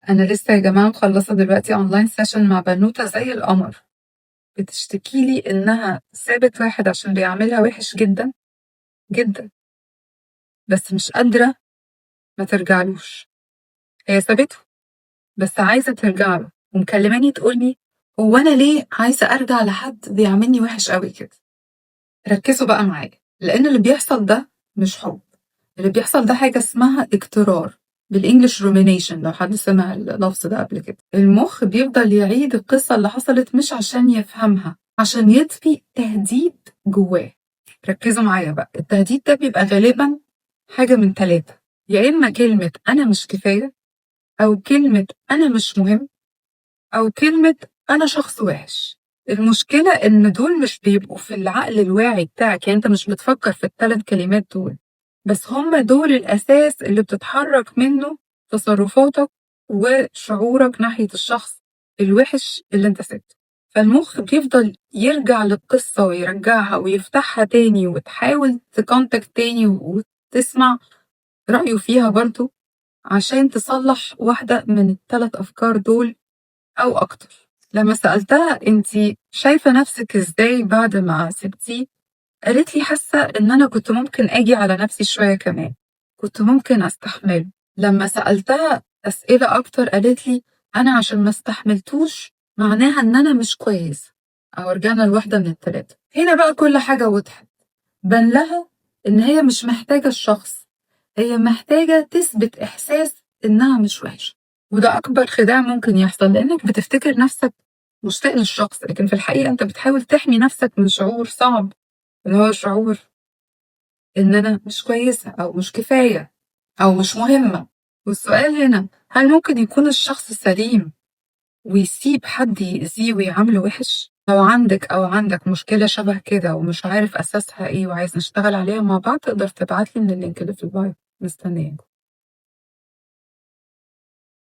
انا لسه يا جماعه مخلصه دلوقتي اونلاين سيشن مع بنوته زي القمر. بتشتكي لي انها سابت واحد عشان بيعملها وحش جدا جدا، بس مش قادره ما ترجعلوش. هي سابته بس عايزه ترجع له، ومكلماني تقول لي هو انا ليه عايزه ارجع لحد بيعملني وحش قوي كده. ركزوا بقى معايا، لان اللي بيحصل ده مش حب. اللي بيحصل ده حاجه اسمها اكترار، بالانجلش رومينيشن، لو حد سمع اللفظ ده قبل كده. المخ بيفضل يعيد القصه اللي حصلت مش عشان يفهمها، عشان يطفي تهديد جواه. ركزوا معايا بقى، التهديد ده بيبقى غالبا حاجه من ثلاثه: يا اما كلمه انا مش كفايه، او كلمه انا مش مهم، او كلمه انا شخص وحش. المشكله ان دول مش بيبقوا في العقل الواعي بتاعك، يعني انت مش بتفكر في الثلاث كلمات دول، بس هم دول الأساس اللي بتتحرك منه تصرفاتك وشعورك ناحية الشخص الوحش اللي انت سبته. فالمخ بيفضل يرجع للقصة ويرجعها ويفتحها تاني، وتحاول تكونتاكت تاني وتسمع رأيه فيها برضو، عشان تصلح واحدة من الثلاث أفكار دول أو أكتر. لما سألتها انتي شايفة نفسك ازاي بعد ما سبتيه، قالت لي حاسة إن أنا كنت ممكن أجي على نفسي شوية كمان، كنت ممكن أستحمله. لما سألتها أسئلة أكتر قالت لي أنا عشان ما استحملتوش معناها إن أنا مش كويس، أو رجعنا لواحدة من التلاتة. هنا بقى كل حاجة وضحت، بان لها إن هي مش محتاجة الشخص، هي محتاجة تثبت إحساس إنها مش وحشة. وده أكبر خداع ممكن يحصل، لأنك بتفتكر نفسك مشتاق للشخص، لكن في الحقيقة أنت بتحاول تحمي نفسك من شعور صعب، اللي هو شعور إن أنا مش كويسة أو مش كفاية أو مش مهمة. والسؤال هنا، هل ممكن يكون الشخص سليم ويسيب حد يأذيه ويعامله وحش؟ لو عندك أو عندك مشكلة شبه كده ومش عارف أساسها إيه وعايز نشتغل عليها مع بعض، تقدر تبعتلي من اللينك اللي في البايو. مستنياك.